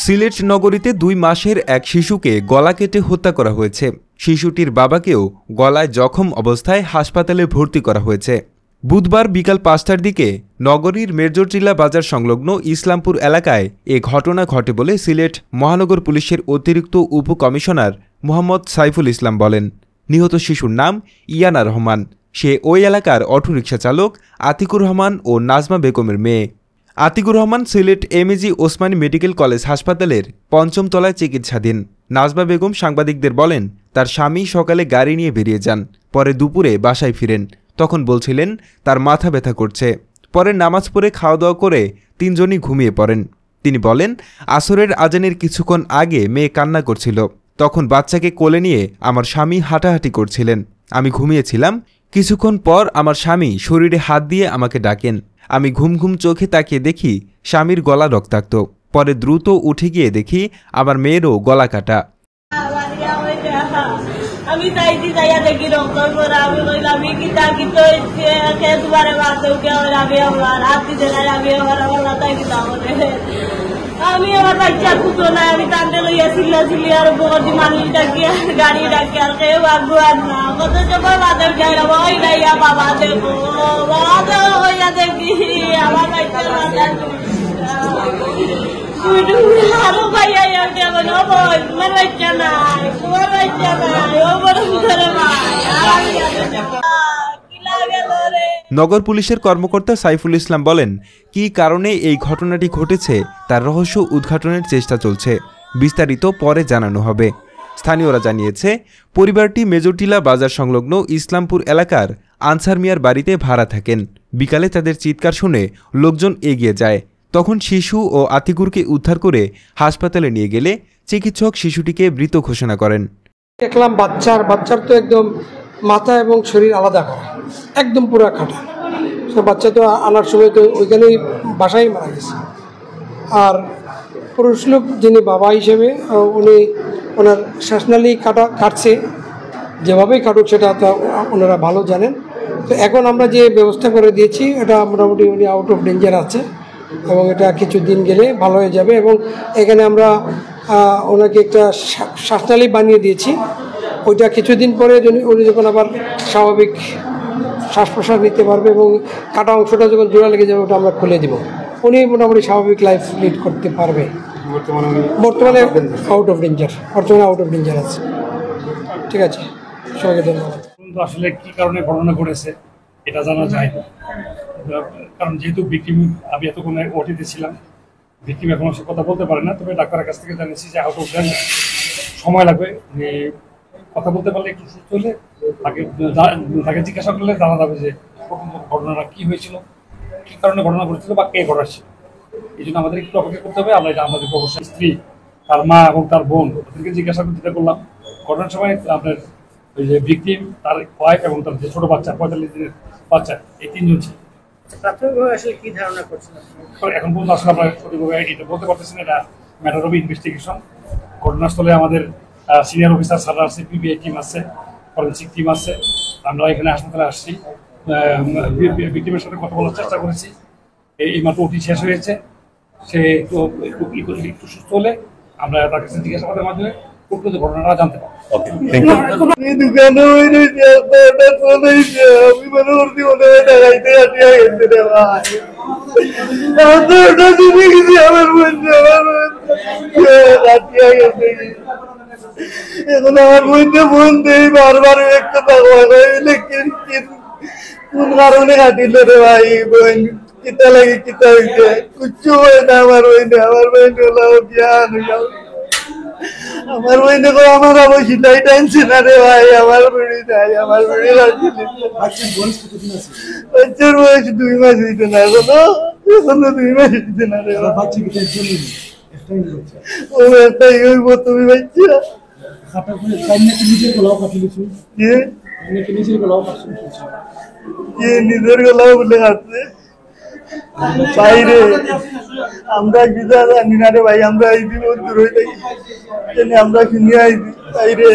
সিলেট নগরীতে 2 মাসের এক শিশুকে গলা কেটে হত্যা করা হয়েছে। শিশুটির বাবাকেও গলায় জখম অবস্থায় হাসপাতালে ভর্তি করা হয়েছে। বুধবার বিকাল 5টার দিকে নগরীর মেজরটিলা বাজার সংলগ্ন ইসলামপুর এলাকায় এ ঘটনা ঘটে বলে সিলেট মহানগর পুলিশের অতিরিক্ত উপকমিশনার মোহাম্মদ সাইফুল ইসলাম বলেন। নিহত শিশুর নাম ইয়ানা রহমান। সে ওই এলাকার অটোরিকশা চালক আতিকুর রহমান ও নাজমা বেগমের মেয়ে। Atikur Rahman Sylhet MAG Osmani medical college হাসপাতালের 5ম তলায় চিকিৎসাধীন। নাজমা বেগম সাংবাদিকদের বলেন, তার স্বামী সকালে গাড়ি নিয়ে বেরিয়ে যান, পরে দুপুরে বাসায় ফিরেন। তখন বলছিলেন তার মাথা ব্যথা করছে। পরে নামাজ পড়ে খাওয়া দাওয়া করে 3 জনই ঘুমিয়ে পড়েন। তিনি বলেন, আসরের আজানের কিছুক্ষণ আগে মেয়ে কান্না করছিল। তখন বাচ্চাকে কোলে নিয়ে আমার স্বামী হাঁটাহাঁটি করছিলেন। আমি ঘুমিয়েছিলাম। কিছুক্ষণ পর আমার স্বামী শরীরে হাত দিয়ে আমাকে ডাকেন। আমি ঘুম ঘুম চোখে তাকিয়ে দেখি স্বামীর গলা রক্তাক্ত। পরে দ্রুত উঠে গিয়ে দেখি আমার মেয়েরও গলা কাটা। আমি চাইছি যাইয়া দেখি রক্ত করা আমি কইলাম কি তাকি তো কে দুবারে বাদে কে আমি আমার হাত দিতে নাই আমি আমার গলা তাকি দাও আমি আমার বাচ্চা কুতো নাই আমি কান্দে লইয়া চিল্লি আর বড়ি মানুষ ডাকিয়া গাড়ি ডাকি আর কেউ আগুয়ার না কত সময় বাদে যাই ওই নাইয়া বাবা দেখো বাবা হইয়া দেখি আমার বাচ্চা বাচ্চা আরো ভাইয়া নগর পুলিশের কর্মকর্তা সাইফুল ইসলাম বলেন, কী কারণে এই ঘটনাটি ঘটেছে তার রহস্য উদ্ঘাটনের চেষ্টা চলছে। বিস্তারিত পরে জানানো হবে। স্থানীয়রা জানিয়েছে, পরিবারটি মেজরটিলা বাজার সংলগ্ন ইসলামপুর এলাকার আনসার মিয়ার বাড়িতে ভাড়া থাকেন। বিকালে তাদের চিৎকার শুনে লোকজন এগিয়ে যায়। তখন শিশু ও আতিকুরকে উদ্ধার করে হাসপাতালে নিয়ে গেলে চিকিৎসক শিশুটিকে মৃত ঘোষণা করেন। দেখলাম বাচ্চার তো একদম মাথা এবং শরীর আলাদা করা, একদম পুরো কাটা। তো বাচ্চা তো আনার সময় তো ওইখানেই বাসায় মারা গেছে। আর পুরুষ লোক যিনি বাবা হিসেবে উনি ওনার শ্বাসনালী কাটছে, যেভাবেই কাটুক সেটা তো ওনারা ভালো জানেন। তো এখন আমরা যে ব্যবস্থা করে দিয়েছি এটা মোটামুটি উনি আউট অফ ডেঞ্জার আছে এবং এটা কিছুদিন গেলে ভালো হয়ে যাবে। এবং এখানে আমরা ওনাকে একটা শ্বাসনালী বানিয়ে দিয়েছি। ওইটা কিছুদিন পরে উনি যখন আবার স্বাভাবিক শ্বাস প্রশ্বাস নিতে পারবে এবং কাটা অংশটা যখন জোড়া লেগে যাবে ওটা আমরা খুলে দেব। উনি মোটামুটি স্বাভাবিক লাইফ লিড করতে পারবে। বর্তমানে আউট অফ ডেঞ্জার আছে। ঠিক আছে, সবাইকে ধন্যবাদ। আসলে কি কারণে ঘটনা ঘটেছে এটা জানা যায় না, কারণ যেহেতু ভিকটিম আমি এতক্ষণ ওটিতে ছিলাম, ভিকটিম এখন সে কথা বলতে পারে না। তবে ডাক্তারের কাছ থেকে জানিয়েছি যে আউট অফ ডেঞ্জার, সময় লাগবে। কথা বলতে পারলে একটু সুস্থ হলে তাকে জিজ্ঞাসা করলে জানা যাবে যে ঘটনাটা কি হয়েছিল, কি কারণে ঘটনা ঘটেছিল বা কে ঘটাচ্ছিল। এই জন্য আমাদের একটু অপেক্ষা করতে হবে। আমরা এটা আমাদের অবশ্যই স্ত্রী, তার মা এবং তার বোন ওদেরকে জিজ্ঞাসা করতে করলাম। ঘটনার সময় আপনার ওই যে ভিকটিম, তার ওয়াইফ এবং তার যে ছোট বাচ্চা 45 দিনের বাচ্চা, এই 3 জন ছিল। প্রাথমিকভাবে আসলে কি ধারণা করছেন? এখন পর্যন্ত আসলে আমরা সঠিকভাবে এটা বলতে পারতেছি না। এটা ম্যাটার অফ ইনভেস্টিগেশন। ঘটনাস্থলে আমাদের সিনিয়র অফিসার স্যার আছে, পিবিআই টিম আছে, ফরেন্সিক টিম আছে। আমরা এখানে হাসপাতালে আসছি, ভিকটিমের সাথে কথা বলার চেষ্টা করেছি। এই মাত্র ওটি শেষ হয়েছে। সে একটু সুস্থ হলে আমরা তার কাছে জিজ্ঞাসাবাদের মাধ্যমে ঘটনাটা জানতে পারবো। এখন আমার মধ্যে ফোন দেই বারবার একটা কোন কারণে কাটিল রে ভাই, বোন কিতা লাগে কিতা হইছে কিচ্ছু হয় না। আমার বইনে হলো জ্ঞান আমার বইনে করে আমার অবশ্যই নাই টানছে না রে ভাই। আমার বুড়ি নাই, আমার বুড়ি বাচ্চার বয়স 2 মাস হইতে না, এখনো 2 মাস হইতে না রে। ও একটাই হইব তুমি বাচ্চা নিজের গলাও বলে হাঁটছে বাইরে। আমরা বিজা জানি না রে ভাই, আমরা এই দিন দূর হয়ে থাকি, আমরা কিনে আইছি বাইরে।